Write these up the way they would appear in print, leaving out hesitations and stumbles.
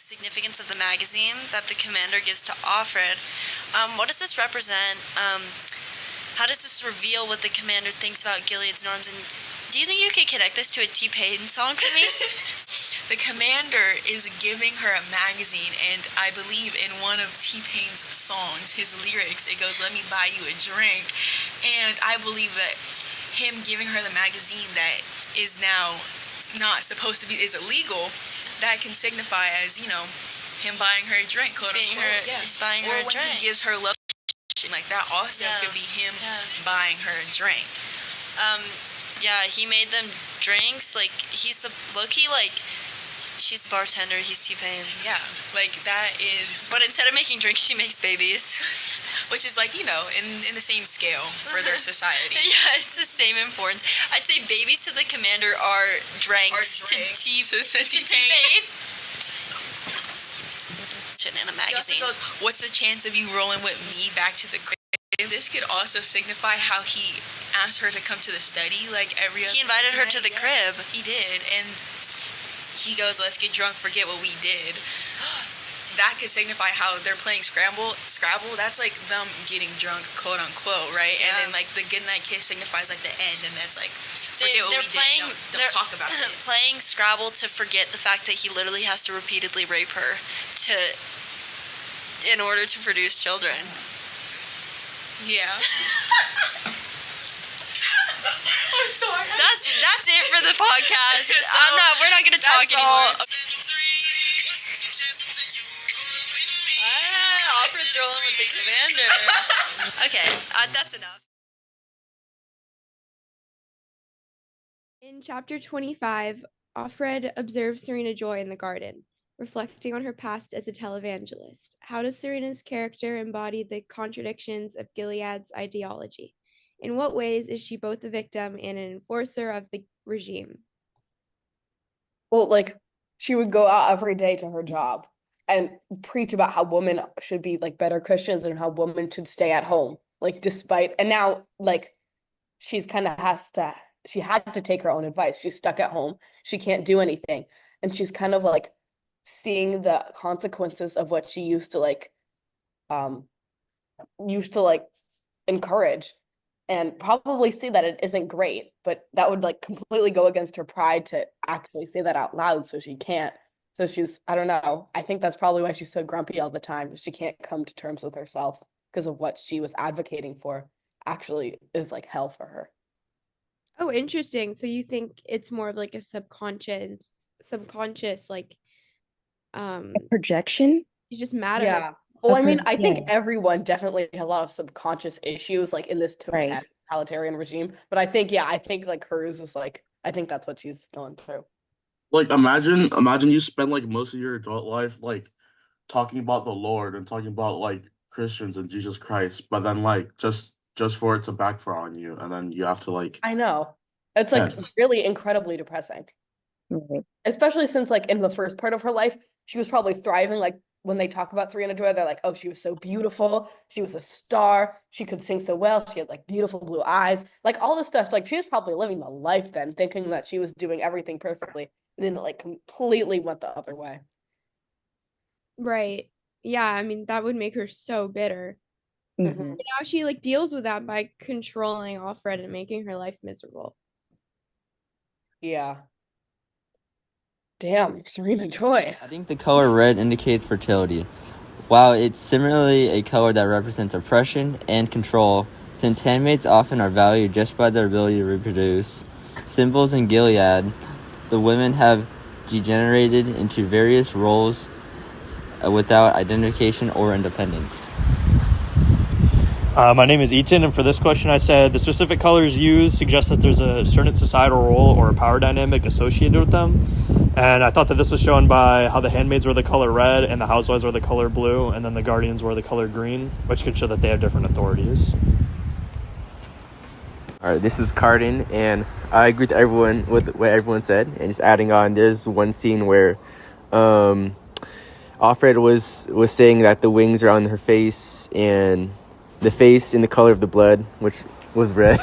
significance of the magazine that the commander gives to Offred. What does this represent? How does this reveal what the commander thinks about Gilead's norms? And do you think you could connect this to a T-Pain song for me? The commander is giving her a magazine, and I believe in one of T-Pain's songs, his lyrics, it goes, "Let me buy you a drink." And I believe that him giving her the magazine that is now not supposed to be, is illegal, that can signify as, him buying her a drink, quote unquote. He's buying her a drink. Or when he gives her love, like that also could be him buying her a drink. He made them drinks, like, he's the low-key, like, she's the bartender, he's T-Pain. Yeah, like, that is... But instead of making drinks, she makes babies. Which is, like, in the same scale for their society. Yeah, it's the same importance. I'd say babies to the commander are drinks to T-Pain. In a magazine. Goes, "What's the chance of you rolling with me back to the crib?" This could also signify how he asked her to come to the study, like, every other He invited her to the crib. He did, and he goes, "Let's get drunk, forget what we did." That could signify how they're playing Scrabble. That's like them getting drunk, quote unquote, right? Yeah. And then, like, the goodnight kiss signifies, like, the end, and that's like, forget what we did. Don't talk about it. Playing Scrabble to forget the fact that he literally has to repeatedly rape her in order to produce children. Yeah. I'm sorry. That's it for the podcast. We're not gonna talk anymore. Offred's rolling with the commander. Okay, that's enough. In chapter 25, Offred observes Serena Joy in the garden, reflecting on her past as a televangelist. How does Serena's character embody the contradictions of Gilead's ideology? In what ways is she both a victim and an enforcer of the regime? Well, like, she would go out every day to her job and preach about how women should be, like, better Christians and how women should stay at home. Like, and now, like, she had to take her own advice. She's stuck at home. She can't do anything. And she's kind of, like, seeing the consequences of what she used to encourage, and probably see that it isn't great, but that would, like, completely go against her pride to actually say that out loud, so she can't. So I don't know. I think that's probably why she's so grumpy all the time. She can't come to terms with herself because of what she was advocating for actually is, like, hell for her. Oh, interesting. So you think it's more of, like, a subconscious, like, a projection? She's just mad at her. Yeah. Well, I mean, I think everyone definitely has a lot of subconscious issues, like, in this totalitarian regime. But I think like hers is, like, I think that's what she's going through. Like, imagine you spend, like, most of your adult life, like, talking about the Lord and talking about, like, Christians and Jesus Christ, but then, like, just for it to backfire on you, and then you have to, like... I know. It's, like, really incredibly depressing. Mm-hmm. Especially since, like, in the first part of her life, she was probably thriving. Like, when they talk about Serena Joy, they're like, oh, she was so beautiful. She was a star. She could sing so well. She had, like, beautiful blue eyes. Like, all this stuff. Like, she was probably living the life then, thinking that she was doing everything perfectly. And then it, like, completely went the other way. Right. Yeah, I mean, that would make her so bitter. Mm-hmm. And now she, like, deals with that by controlling Offred and making her life miserable. Yeah. Damn, Serena Joy. I think the color red indicates fertility. While it's similarly a color that represents oppression and control, since handmaids often are valued just by their ability to reproduce, symbols in Gilead, the women have degenerated into various roles without identification or independence. My name is Eaton, and for this question I said the specific colors used suggest that there's a certain societal role or a power dynamic associated with them. And I thought that this was shown by how the handmaids were the color red and the housewives were the color blue, and then the guardians were the color green, which could show that they have different authorities. All right, this is Cardin, and I agree with everyone with what everyone said. And just adding on, there's one scene where Offred was saying that the wings are on her face, and the face in the color of the blood, which was red.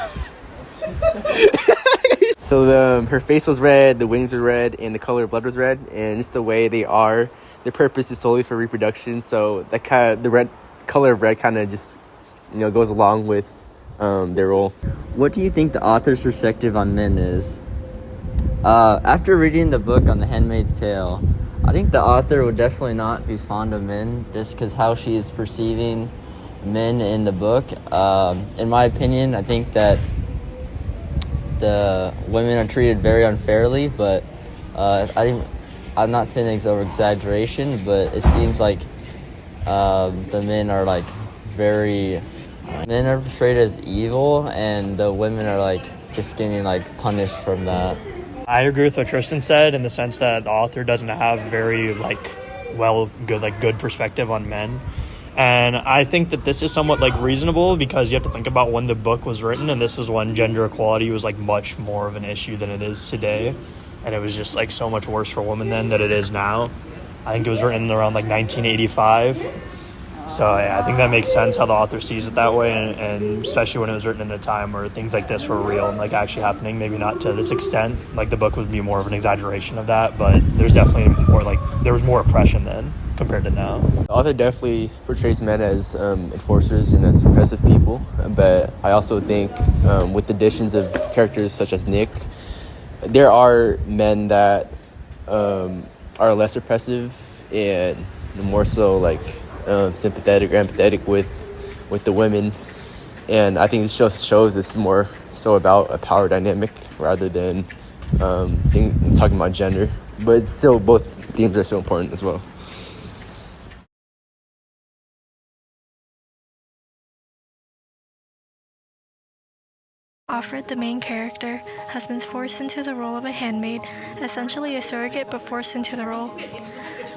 So her face was red, the wings were red, and the color of blood was red, and it's the way they are. their purpose is solely for reproduction. So that kind of the color of red kind of just goes along with their role. What do you think the author's perspective on men is? After reading the book on The Handmaid's Tale, I think the author would definitely not be fond of men just because how she is perceiving men in the book. In my opinion, I think that the women are treated very unfairly, but I'm not saying it's over exaggeration, but it seems like the men are men are portrayed as evil, and the women are just getting punished from that. I agree with what Tristan said in the sense that the author doesn't have very good perspective on men. And I think that this is somewhat reasonable because you have to think about when the book was written, and this is when gender equality was much more of an issue than it is today. And it was just so much worse for women then than it is now. I think it was written around 1985. So yeah, I think that makes sense how the author sees it that way, and especially when it was written in a time where things like this were real and actually happening. Maybe not to this extent. The book would be more of an exaggeration of that, but there's definitely more there was more oppression then compared to now. The author definitely portrays men as enforcers and as oppressive people, but I also think with the additions of characters such as Nick, there are men that are less oppressive and more so sympathetic or empathetic with the women, and I think this just shows this is more so about a power dynamic rather than talking about gender, but it's still both themes are so important as well. Offred, the main character, has been forced into the role of a handmaid, essentially a surrogate but forced into the role.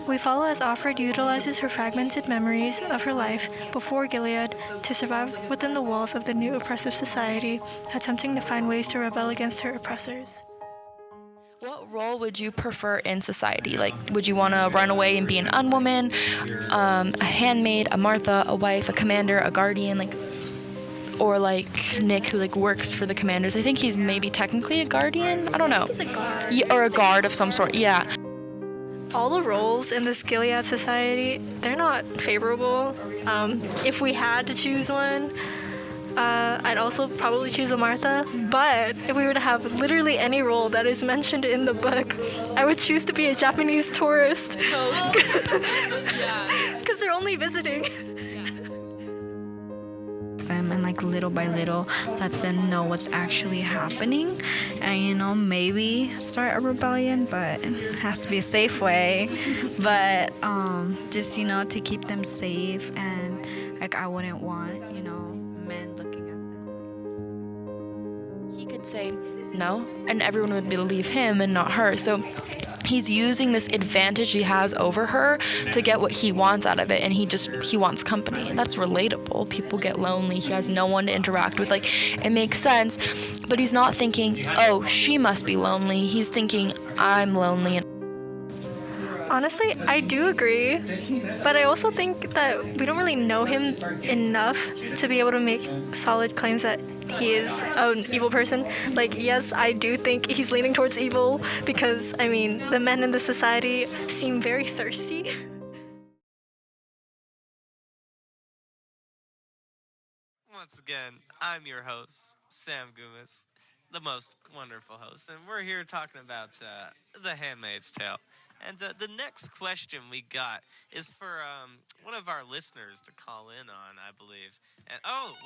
We follow as Offred utilizes her fragmented memories of her life before Gilead to survive within the walls of the new oppressive society, attempting to find ways to rebel against her oppressors. What role would you prefer in society? Would you want to run away and be an unwoman, a handmaid, a Martha, a wife, a commander, a guardian, or Nick, who works for the commanders? I think he's maybe technically a guardian. I don't know. He's a guard. Yeah, or a guard of some sort. Yeah. All the roles in this Gilead society, they're not favorable. If we had to choose one, I'd also probably choose a Martha. But if we were to have literally any role that is mentioned in the book, I would choose to be a Japanese tourist. Because they're only visiting. Them and little by little let them know what's actually happening, and maybe start a rebellion, but it has to be a safe way. But just to keep them safe, and I wouldn't want men looking at them. He could say no, and everyone would believe him and not her. So he's using this advantage he has over her to get what he wants out of it, and he wants company. That's relatable. People get lonely. He has no one to interact with. It makes sense, but he's not thinking, oh, she must be lonely. He's thinking, I'm lonely. Honestly, I do agree, but I also think that we don't really know him enough to be able to make solid claims that he is an evil person. Yes, I do think he's leaning towards evil because, the men in the society seem very thirsty. Once again, I'm your host, Sam Gumas, the most wonderful host, and we're here talking about The Handmaid's Tale. And the next question we got is for one of our listeners to call in on, I believe. And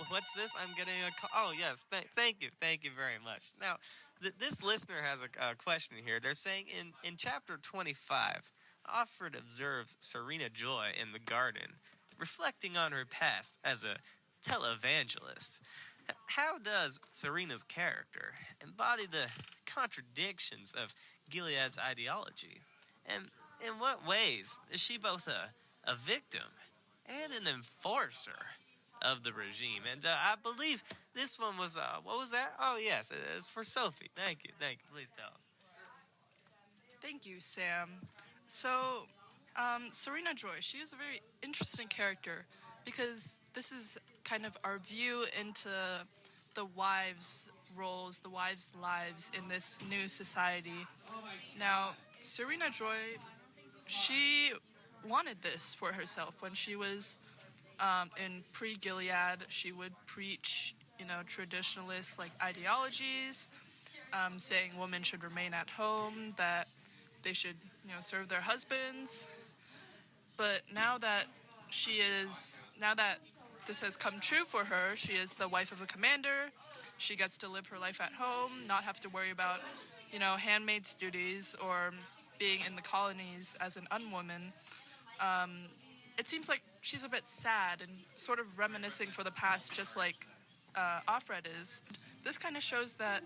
what's this? I'm getting a call. Oh, yes. Thank you very much. Now, this listener has a question here. They're saying in chapter 25, Offred observes Serena Joy in the garden, reflecting on her past as a televangelist. How does Serena's character embody the contradictions of Gilead's ideology? And in what ways is she both a victim and an enforcer of the regime? And I believe this one was, what was that? Oh, yes, it's for Sophie. Thank you. Please tell us. Thank you, Sam. So, Serena Joy, she is a very interesting character because this is kind of our view into the wives' roles, the wives' lives in this new society. Now, Serena Joy, she wanted this for herself. When she was in pre-Gilead, she would preach, traditionalist like ideologies, saying women should remain at home, that they should, serve their husbands. But now that this has come true for her, she is the wife of a commander. She gets to live her life at home, not have to worry about, handmaid's duties or being in the colonies as an unwoman. It seems like she's a bit sad and sort of reminiscing for the past, just like Offred is. This kind of shows that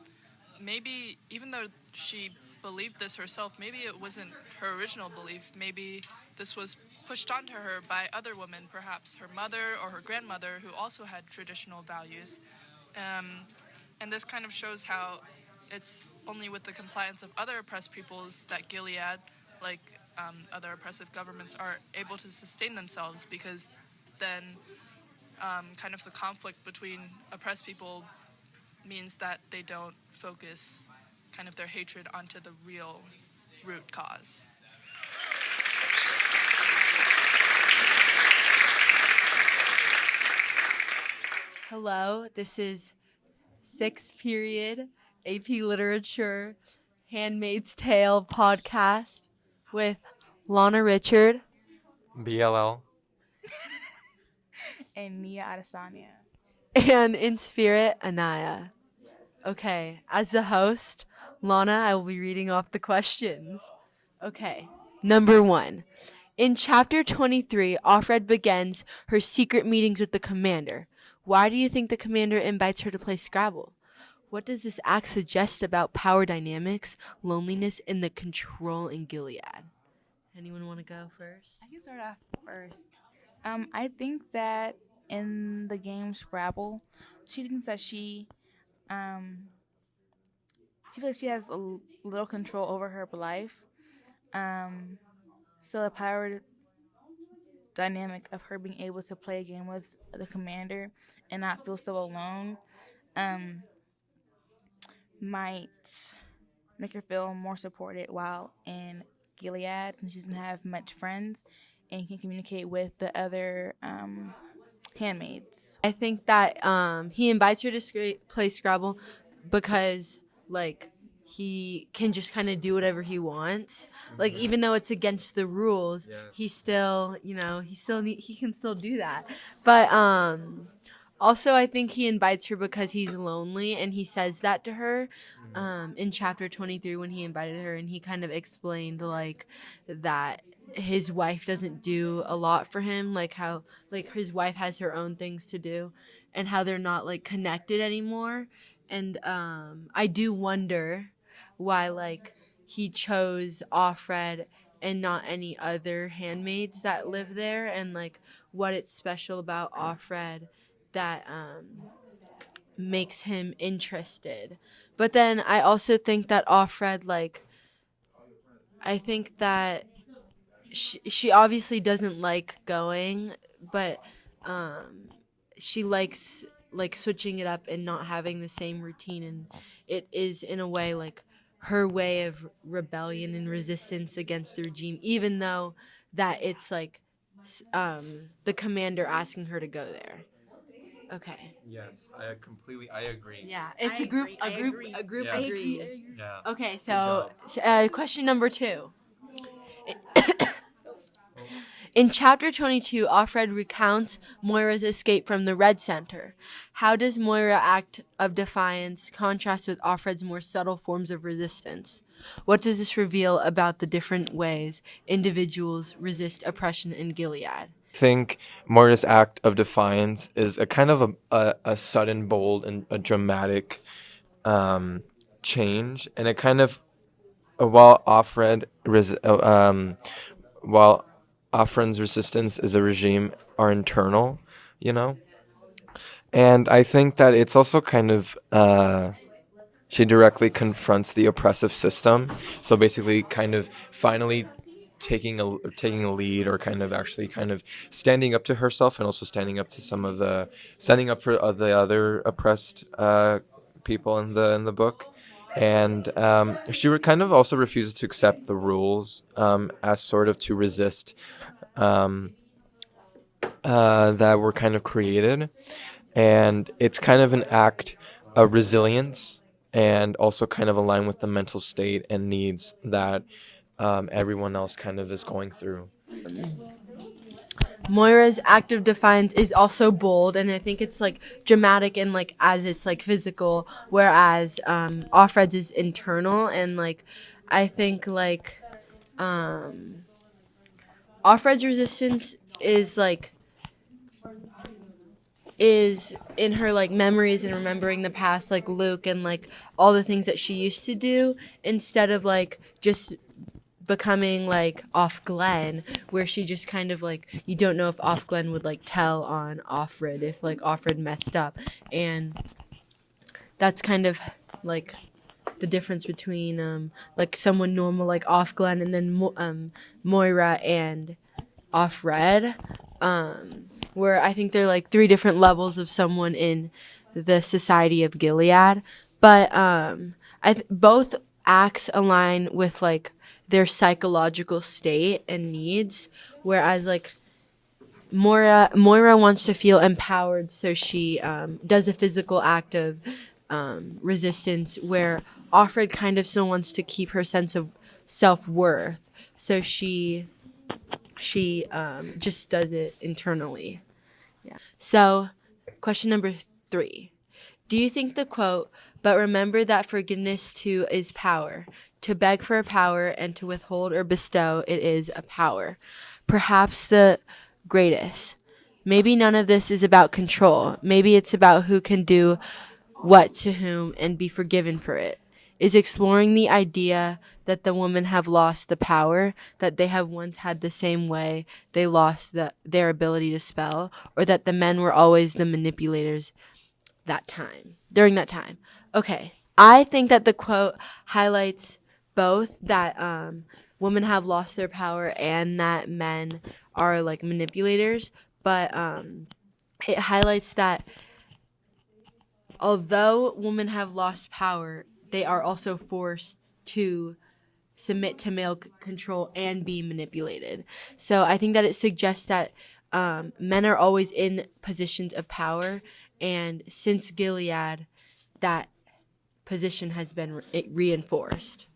maybe, even though she believed this herself, maybe it wasn't her original belief. Maybe this was pushed onto her by other women, perhaps her mother or her grandmother, who also had traditional values. And this kind of shows how it's only with the compliance of other oppressed peoples that Gilead, like other oppressive governments, are able to sustain themselves, because then kind of the conflict between oppressed people means that they don't focus kind of their hatred onto the real root cause. Hello, this is 6th period AP Literature Handmaid's Tale podcast with Lana Richard, BLL, and Nia Adesanya. And in spirit, Anaya. Okay, as the host, Lana, I will be reading off the questions. Okay, number 1. In chapter 23, Offred begins her secret meetings with the commander. Why do you think the commander invites her to play Scrabble? What does this act suggest about power dynamics, loneliness, and the control in Gilead? Anyone want to go first? I can start off first. I think that in the game Scrabble, she thinks that she feels like she has a little control over her life. So the power dynamic of her being able to play a game with the commander and not feel so alone might make her feel more supported while in Gilead, since she doesn't have much friends and can communicate with the other handmaids. I think that he invites her to play Scrabble because, like, he can just kind of do whatever he wants. Like, even though it's against the rules, he still, he can still do that. But also, I think he invites her because he's lonely, and he says that to her in chapter 23 when he invited her, and he kind of explained, like, that his wife doesn't do a lot for him, like how, like, his wife has her own things to do, and how they're not, like, connected anymore. And I do wonder why, like, he chose Offred and not any other handmaids that live there, and, like, what it's special about Offred that makes him interested. But then I also think that Offred, like, I think that she obviously doesn't like going, but she likes, like, switching it up and not having the same routine, and it is in a way like her way of rebellion and resistance against the regime, even though that it's like the commander asking her to go there. Okay. Yes, I agree. Yeah, it's a group Yes. agree. Yeah. Okay, so question number 2. In chapter 22, Offred recounts Moira's escape from the Red Center. How does Moira's act of defiance contrast with Offred's more subtle forms of resistance? What does this reveal about the different ways individuals resist oppression in Gilead? I think Moira's act of defiance is a kind of a sudden, bold, and a dramatic change, and it kind of while Offred's resistance is a regime are internal, and I think that it's also kind of she directly confronts the oppressive system, so basically kind of finally taking a lead, or kind of standing up to herself, and also standing up for the other oppressed people in the book. And she kind of also refuses to accept the rules as sort of to resist that were kind of created, and it's kind of an act of resilience and also kind of align with the mental state and needs that everyone else kind of is going through. Moira's act of defiance is also bold, and I think it's like dramatic and like as it's like physical, whereas Offred's is internal, and like I think like Offred's resistance is in her like memories and remembering the past, like Luke and like all the things that she used to do, instead of like just becoming like Off Glen, where she just kind of like, you don't know if Off Glen would like tell on Offred if like Offred messed up, and that's kind of like the difference between like someone normal like Off Glen and then Moira and Offred, where I think they're like three different levels of someone in the Society of Gilead, but both acts align with like their psychological state and needs, whereas like Moira wants to feel empowered, so she does a physical act of resistance, where Offred kind of still wants to keep her sense of self-worth, so she just does it internally. Yeah. So, question number 3. Do you think the quote, "But remember that forgiveness too is power. To beg for a power and to withhold or bestow it is a power. Perhaps the greatest. Maybe none of this is about control. Maybe it's about who can do what to whom and be forgiven for it. Is exploring the idea that the women have lost the power, that they have once had the same way they lost their ability to spell, or that the men were always the manipulators during that time." Okay. I think that the quote highlights both that women have lost their power and that men are like manipulators, but it highlights that although women have lost power, they are also forced to submit to male control and be manipulated. So I think that it suggests that men are always in positions of power, and since Gilead, that position has been reinforced.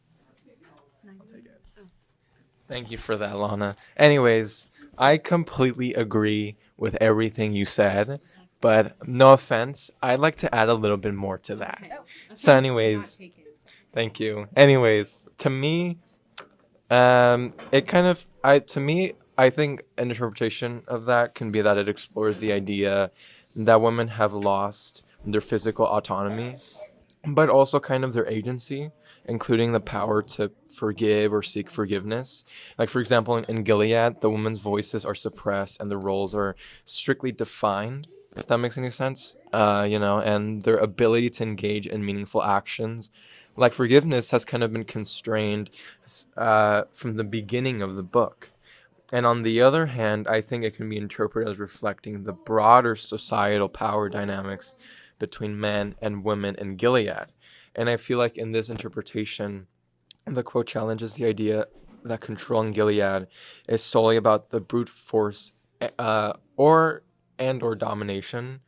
Thank you for that, Lana. Anyways, I completely agree with everything you said, but no offense, I'd like to add a little bit more to that. So anyways, thank you. Anyways, to me, I think an interpretation of that can be that it explores the idea that women have lost their physical autonomy, but also kind of their agency, including the power to forgive or seek forgiveness. Like, for example, in Gilead, the women's voices are suppressed and the roles are strictly defined, if that makes any sense, and their ability to engage in meaningful actions, like forgiveness, has kind of been constrained from the beginning of the book. And on the other hand, I think it can be interpreted as reflecting the broader societal power dynamics between men and women in Gilead. And I feel like in this interpretation, the quote challenges the idea that control in Gilead is solely about the brute force or domination.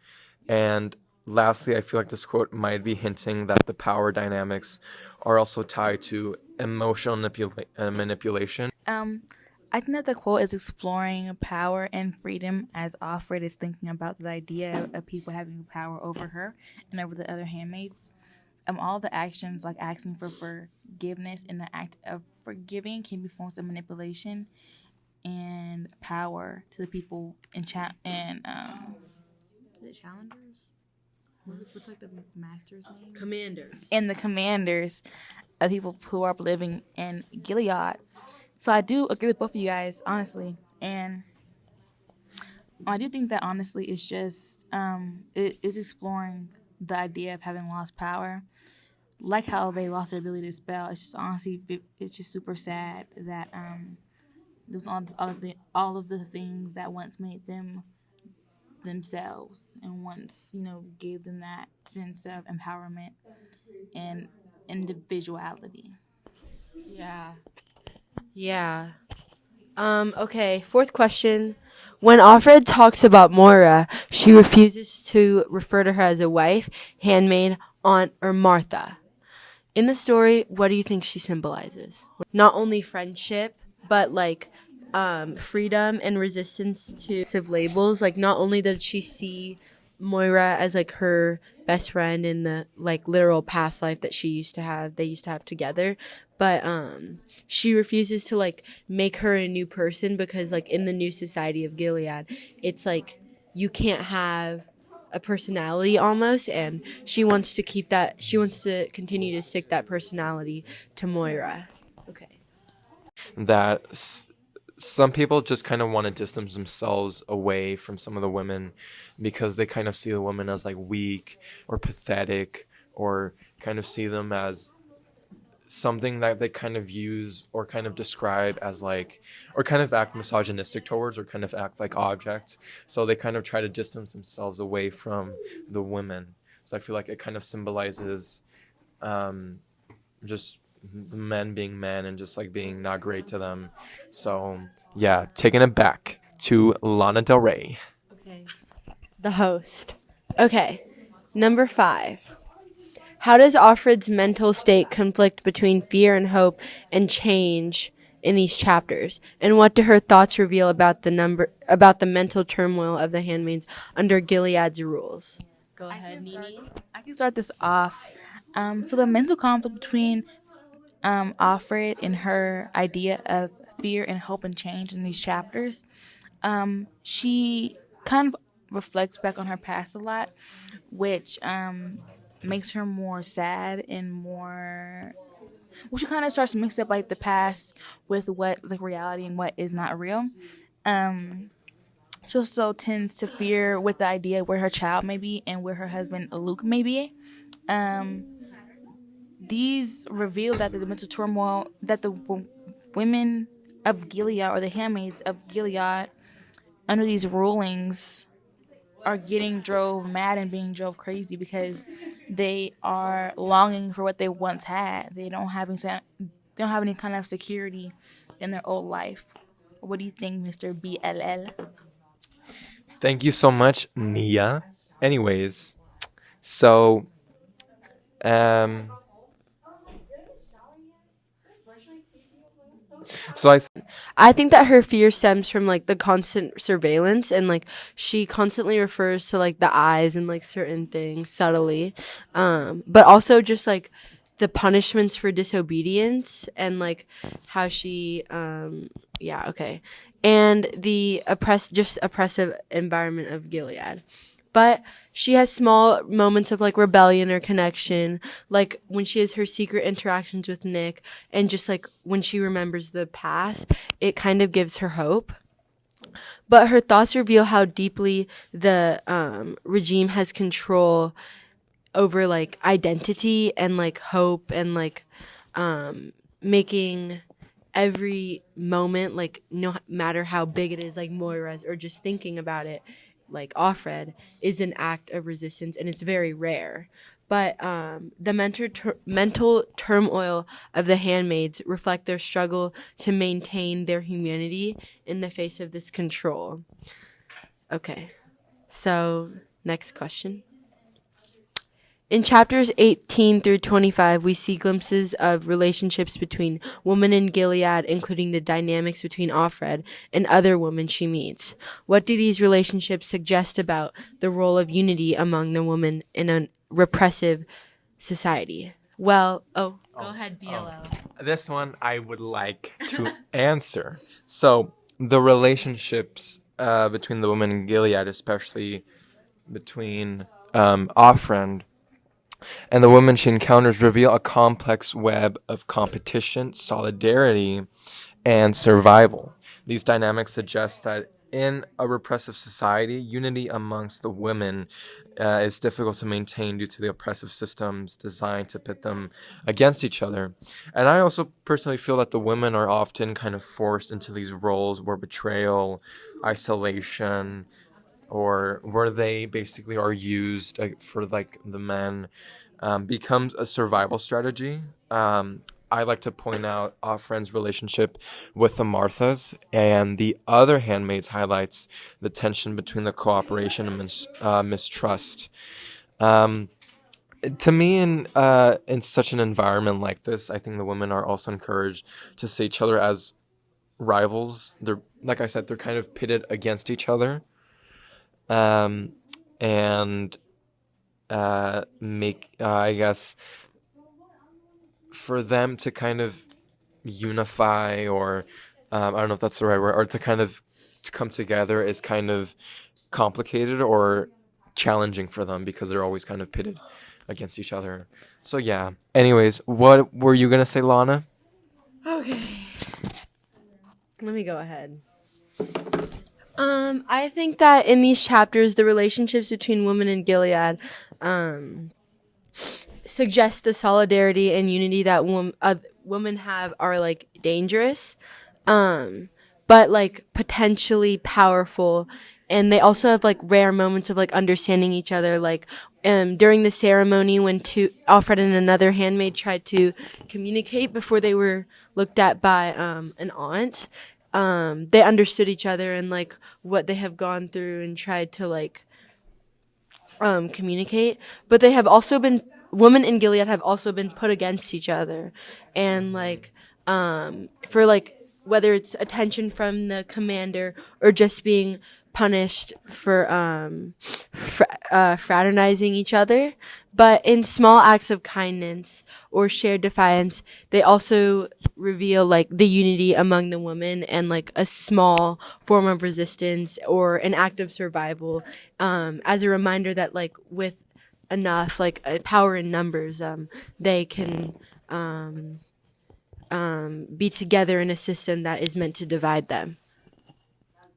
And lastly, I feel like this quote might be hinting that the power dynamics are also tied to emotional manipulation. I think that the quote is exploring power and freedom as Offred is thinking about the idea of people having power over her and over the other handmaids. All the actions, like asking for forgiveness and the act of forgiving, can be forms of manipulation and power to the people is it challengers? What's like the master's name? Commanders. And the commanders of people who are living in Gilead. So I do agree with both of you guys, honestly. And I do think that, honestly, it's just, it is exploring the idea of having lost power. Like how they lost their ability to spell. It's just, honestly, it's just super sad that there's all of the things that once made them themselves and once, gave them that sense of empowerment and individuality. Yeah. Yeah. Okay, fourth question. When Offred talks about Moira, she refuses to refer to her as a wife, handmaid, aunt, or Martha. In the story, what do you think she symbolizes? Not only friendship, but like freedom and resistance to labels. Like not only does she see Moira as like her best friend in the like literal past life that they used to have together, but she refuses to like make her a new person because like in the new society of Gilead, it's like you can't have a personality almost, and she wants to continue to stick that personality to Moira. Okay. That some people just kind of want to distance themselves away from some of the women because they kind of see the women as like weak or pathetic, or kind of see them as something that they kind of use or kind of describe as like, or kind of act misogynistic towards, or kind of act like objects. So they kind of try to distance themselves away from the women. So I feel like it kind of symbolizes just the men being men and just like being not great to them. So yeah, taking it back to Lana Del Rey. Okay. The host. Okay. Number 5. How does Offred's mental state conflict between fear and hope and change in these chapters? And what do her thoughts reveal about the mental turmoil of the handmaids under Gilead's rules? Go ahead, Nini. I can start this off. So the mental conflict between Offred and her idea of fear and hope and change in these chapters, she kind of reflects back on her past a lot, which makes her more sad and more. Well, she kind of starts to mix up like the past with what like reality and what is not real. She also tends to fear with the idea where her child may be and where her husband Luke may be. These reveal that the mental turmoil that the women of Gilead, or the handmaids of Gilead, under these rulings are getting drove mad and being drove crazy because they are longing for what they once had. They don't have any kind of security in their old life. What do you think, Mr. BLL? Thank you so much, Nia. Anyways, so so I think that her fear stems from like the constant surveillance, and like she constantly refers to like the eyes and like certain things subtly, but also just like the punishments for disobedience and like how she yeah, okay, and the oppressive environment of Gilead. But she has small moments of like rebellion or connection, like when she has her secret interactions with Nick, and just like when she remembers the past, it kind of gives her hope. But her thoughts reveal how deeply the regime has control over like identity and like hope, and like making every moment, like no matter how big it is, like Moira's, or just thinking about it like Offred, is an act of resistance, and it's very rare. But the mental turmoil of the handmaids reflect their struggle to maintain their humanity in the face of this control. Okay, so next question. In chapters 18 through 25, we see glimpses of relationships between women in Gilead, including the dynamics between Offred and other women she meets. What do these relationships suggest about the role of unity among the women in a repressive society? Well, go ahead, BLL. This one I would like to answer. So the relationships between the women in Gilead, especially between Offred and the women she encounters, reveal a complex web of competition, solidarity, and survival. These dynamics suggest that in a repressive society, unity amongst the women is difficult to maintain due to the oppressive systems designed to pit them against each other. And I also personally feel that the women are often kind of forced into these roles where betrayal, isolation, or where they basically are used for like the men, becomes a survival strategy. I like to point out Offred's relationship with the Marthas, and the other handmaids highlights the tension between the cooperation and mistrust. To me, in such an environment like this, I think the women are also encouraged to see each other as rivals. They're, like I said, they're kind of pitted against each other, and make I guess for them to kind of unify, or I don't know if that's the right word, or to kind of to come together is kind of complicated or challenging for them because they're always kind of pitted against each other. So yeah. Anyways, what were you gonna say, Lana? Okay. Let me go ahead. I think that in these chapters, the relationships between women and Gilead, suggest the solidarity and unity that women have are like dangerous, but like potentially powerful, and they also have like rare moments of like understanding each other. Like during the ceremony when Alfred and another handmaid tried to communicate before they were looked at by an aunt. They understood each other and like what they have gone through and tried to like communicate, but they have also been women in Gilead have also been put against each other, and like for like whether it's attention from the commander or just being punished for fraternizing each other. But in small acts of kindness or shared defiance, they also reveal like the unity among the women and like a small form of resistance or an act of survival, as a reminder that like with enough like power in numbers, they can be together in a system that is meant to divide them.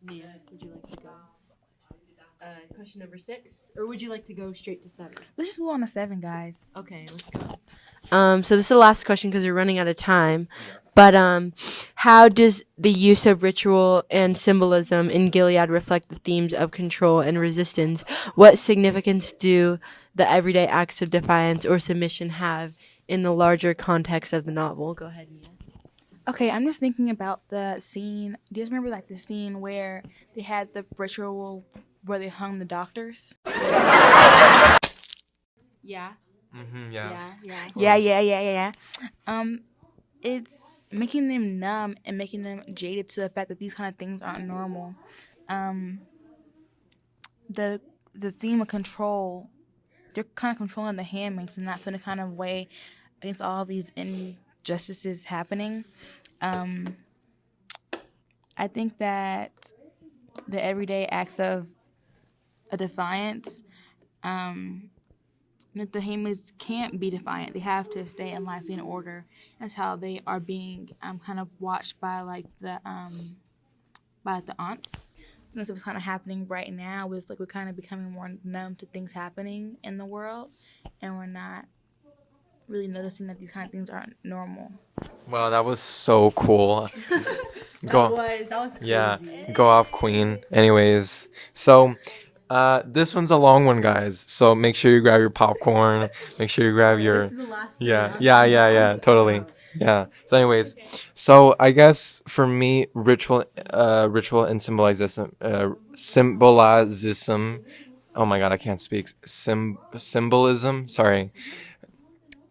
Nia, would you like to go? Question number 6, or would you like to go straight to 7? Let's just move on to 7, guys. Okay, let's go. So this is the last question because we're running out of time. But how does the use of ritual and symbolism in Gilead reflect the themes of control and resistance? What significance do the everyday acts of defiance or submission have in the larger context of the novel? Go ahead, Nia. Okay, I'm just thinking about the scene. Do you guys remember like the scene where they had the ritual where they hung the doctors? Yeah. Mm-hmm, yeah. Yeah. It's making them numb and making them jaded to the fact that these kind of things aren't normal. The theme of control, they're kind of controlling the handmaids, and that's in a kind of way against all these injustices happening. I think that the everyday acts of a defiance, that the handmaids can't be defiant. They have to stay in line, stay in order. That's how they are being kind of watched by like the aunts. Since it's kind of happening right now, with like we're kind of becoming more numb to things happening in the world, and we're not really noticing that these kind of things aren't normal. Wow, that was so cool. That was crazy. Yeah, go off, Queen. Anyways, so this one's a long one, guys. So make sure you grab your popcorn. Make sure you grab your. This is the last Yeah, totally. Yeah. So, anyways, so I guess for me, ritual and symbolism. Oh my God, I can't speak. Symbolism. Sorry.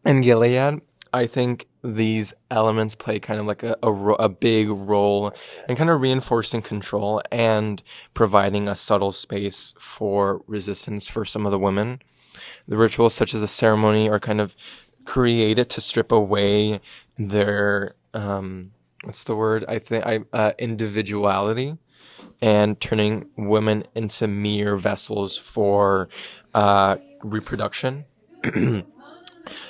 In Gilead, I think these elements play kind of like a big role in kind of reinforcing control and providing a subtle space for resistance for some of the women. The rituals, such as the ceremony, are kind of created to strip away their individuality, and turning women into mere vessels for reproduction.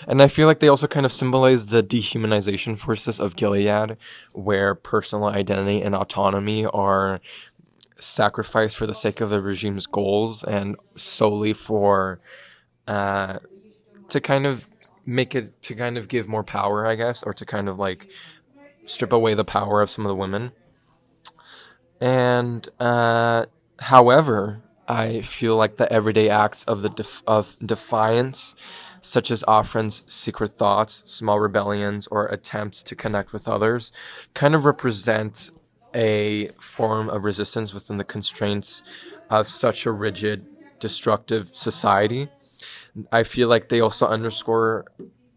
And I feel like they also kind of symbolize the dehumanization forces of Gilead, where personal identity and autonomy are sacrificed for the sake of the regime's goals and solely for to kind of give more power, I guess, or to kind of like strip away the power of some of the women. And however, I feel like the everyday acts of of defiance, such as Offren's secret thoughts, small rebellions, or attempts to connect with others, kind of represent a form of resistance within the constraints of such a rigid, destructive society. I feel like they also underscore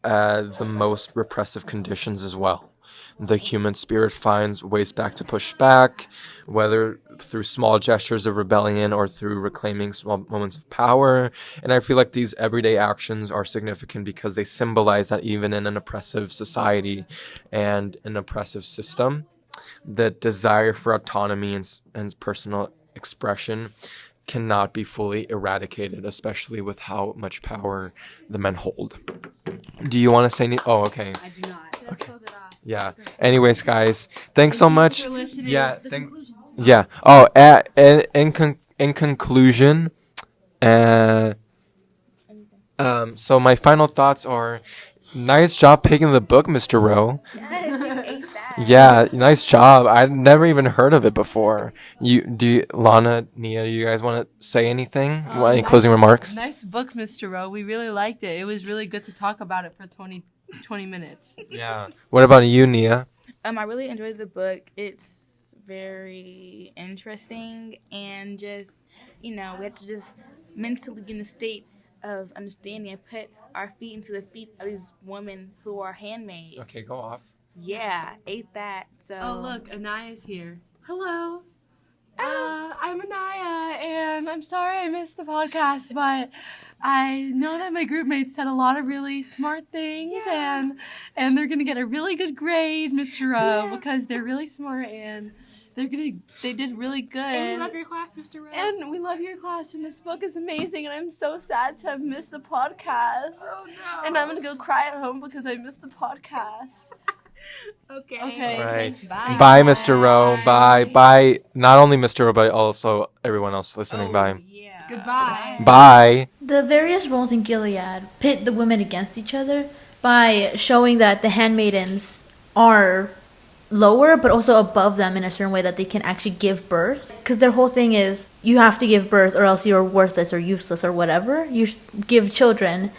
the most repressive conditions as well. The human spirit finds ways back to push back, whether through small gestures of rebellion or through reclaiming small moments of power. And I feel like these everyday actions are significant because they symbolize that even in an oppressive society and an oppressive system, the desire for autonomy and personal expression cannot be fully eradicated, especially with how much power the men hold. Do you want to say anything? Oh, okay. I do not. Let's close it off. Yeah. Anyways, guys, thanks so much. For listening. Yeah. The conclusion. Yeah. Oh, in conclusion, so my final thoughts are, nice job picking the book, Mr. Rowe. Yes, you ate that. Yeah, nice job. I'd never even heard of it before. Lana, Nia, do you guys want to say anything? Any closing remarks? Nice book, Mr. Rowe. We really liked it. It was really good to talk about it for 20 minutes. Yeah. What about you, Nia? I really enjoyed the book. It's very interesting, and just, we have to just mentally get in a state of understanding and put our feet into the feet of these women who are handmaids. Okay, go off. Yeah, ate that. So. Oh, look, Anaya's here. Hello. I'm Anaya, and I'm sorry I missed the podcast, but I know that my group mates said a lot of really smart things, and they're gonna get a really good grade, Mr. Rowe, because they're really smart and they did really good. And we love your class, Mr. Rowe. And we love your class, and this book is amazing, and I'm so sad to have missed the podcast. Oh no! And I'm gonna go cry at home because I missed the podcast. Okay. All right. Bye. Bye, Mr. Rowe. Bye. Bye. Not only Mr. Rowe, but also everyone else listening. Bye. Yeah. Goodbye. Bye. The various roles in Gilead pit the women against each other by showing that the handmaidens are lower but also above them in a certain way, that they can actually give birth, because their whole thing is you have to give birth or else you're worthless or useless or whatever. You give children.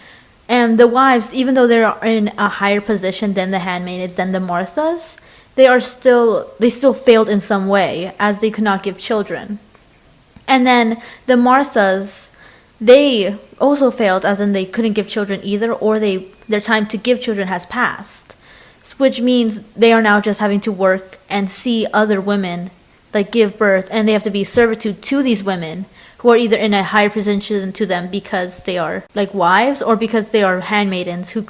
And the wives, even though they're in a higher position than the handmaids, than the Marthas, they still failed in some way, as they could not give children. And then the Marthas, they also failed, as in they couldn't give children either, or their time to give children has passed. Which means they are now just having to work and see other women give birth, and they have to be servitude to these women who are either in a higher position to them because they are wives, or because they are handmaidens who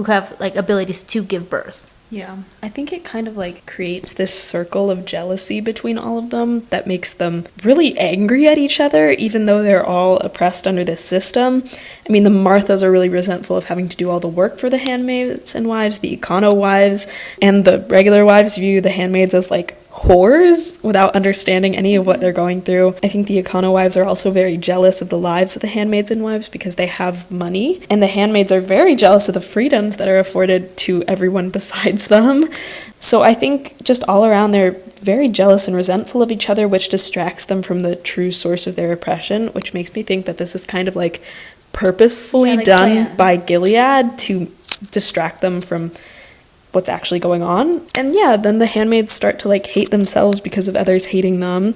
have abilities to give birth. Yeah, I think it kind of creates this circle of jealousy between all of them that makes them really angry at each other, even though they're all oppressed under this system. I mean, the Marthas are really resentful of having to do all the work for the handmaids and wives. The econo wives and the regular wives view the handmaids as whores without understanding any of what they're going through. I think the econo wives are also very jealous of the lives of the handmaids and wives because they have money, and the handmaids are very jealous of the freedoms that are afforded to everyone besides them. So I think just all around they're very jealous and resentful of each other, which distracts them from the true source of their oppression, which makes me think that this is kind of purposefully done by Gilead to distract them from what's actually going on. And then the handmaids start to hate themselves because of others hating them.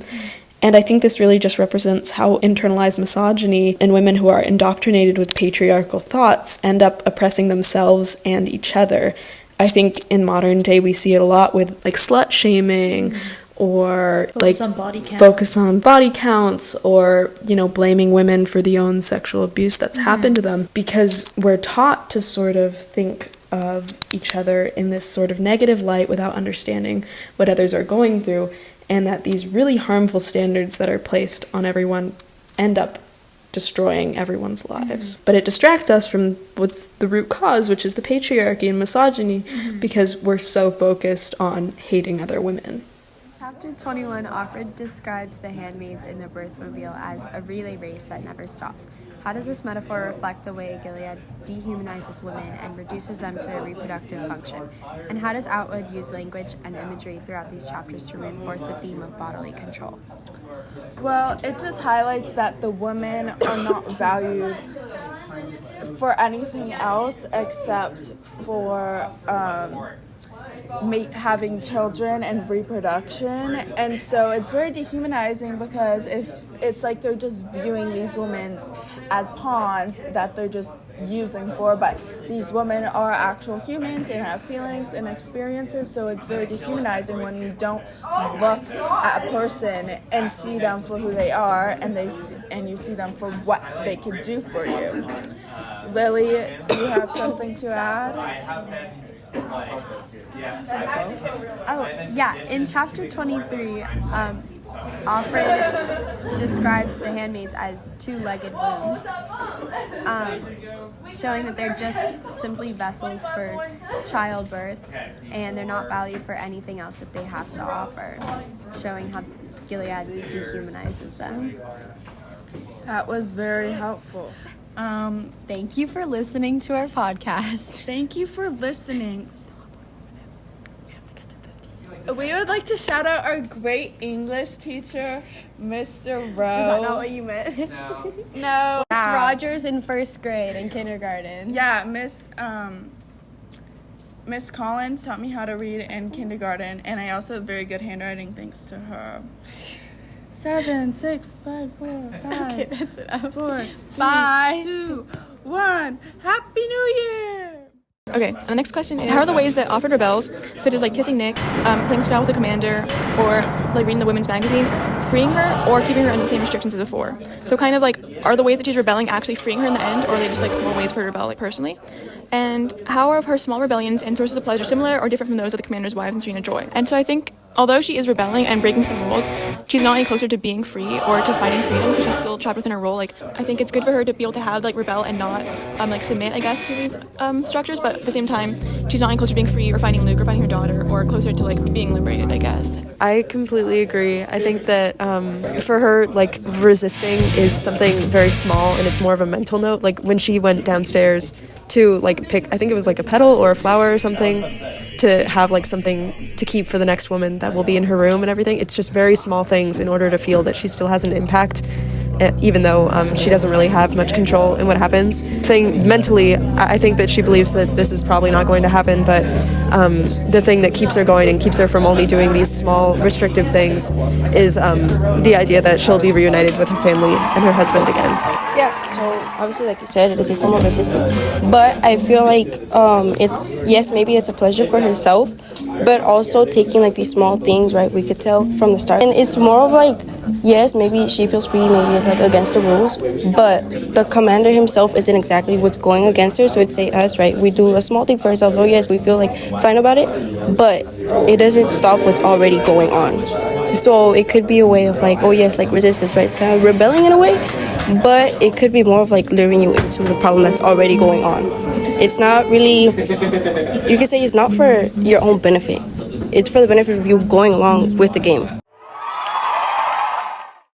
And I think this really just represents how internalized misogyny and women who are indoctrinated with patriarchal thoughts end up oppressing themselves and each other. I think in modern day we see it a lot with slut shaming, or focus on body counts, or blaming women for the own sexual abuse that's happened to them, because we're taught to sort of think of each other in this sort of negative light without understanding what others are going through, and that these really harmful standards that are placed on everyone end up destroying everyone's lives. But it distracts us from what's the root cause, which is the patriarchy and misogyny, because we're so focused on hating other women. Chapter 21, Offred describes the handmaids in the birthmobile as a relay race that never stops. How does this metaphor reflect the way Gilead dehumanizes women and reduces them to their reproductive function? And how does Outwood use language and imagery throughout these chapters to reinforce the theme of bodily control? Well, it just highlights that the women are not valued for anything else except for having children and reproduction. And so it's very dehumanizing because if it's like they're just viewing these women as pawns that they're just using for, but these women are actual humans and have feelings and experiences, so it's very dehumanizing when you don't look at a person and see them for who they are, and you see them for what they can do for you. Lily, you have something to add? Oh, yeah. In chapter 23, Alfred describes the handmaids as two-legged looms, showing that they're just simply vessels for childbirth, and they're not valued for anything else that they have to offer, showing how Gilead dehumanizes them. That was very helpful. Thank you for listening to our podcast. Thank you for listening. We would like to shout out our great English teacher, Mr. Rowe. Is that not what you meant? No. Miss Rogers in first grade in kindergarten. Yeah, Miss Collins taught me how to read in kindergarten, and I also have very good handwriting thanks to her. 7, 6, 5, 4, 5. Okay, that's enough. 4, Bye. 2, 1. Happy New Year! Okay, the next question is, how are the ways that Alfred rebels, such as like kissing Nick, playing Scrabble with the commander, or like reading the women's magazine, freeing her or keeping her under the same restrictions as before? So kind of like, are the ways that she's rebelling actually freeing her in the end, or are they just like small ways for her to rebel like personally? And how are her small rebellions and sources of pleasure similar or different from those of the commander's wives and Serena Joy? And so I think, although she is rebelling and breaking some rules, she's not any closer to being free or to finding freedom because she's still trapped within her role. Like, I think it's good for her to be able to have like rebel and not like submit, I guess, to these structures, but at the same time, she's not any closer to being free or finding Luke or finding her daughter or closer to like being liberated, I guess. I completely agree. I think that for her, like, resisting is something very small and it's more of a mental note. Like when she went downstairs to like pick, I think it was like a petal or a flower or something, to have like something to keep for the next woman that will be in her room and everything. It's just very small things in order to feel that she still has an impact, even though she doesn't really have much control in what happens. Mentally, I think that she believes that this is probably not going to happen, but the thing that keeps her going and keeps her from only doing these small restrictive things is the idea that she'll be reunited with her family and her husband again. Yeah, so obviously, like you said, it is a form of resistance, but I feel like maybe it's a pleasure for herself, but also taking like these small things, right, we could tell from the start. And it's more of like, yes, maybe she feels free, maybe it's like against the rules, but the commander himself isn't exactly what's going against her, so it's say us, right, we do a small thing for ourselves, oh yes, we feel like fine about it, but it doesn't stop what's already going on. So it could be a way of like, oh yes, like resistance, right, it's kind of rebelling in a way, but it could be more of like luring you into the problem that's already going on. It's not really, you could say it's not for your own benefit. It's for the benefit of you going along with the game.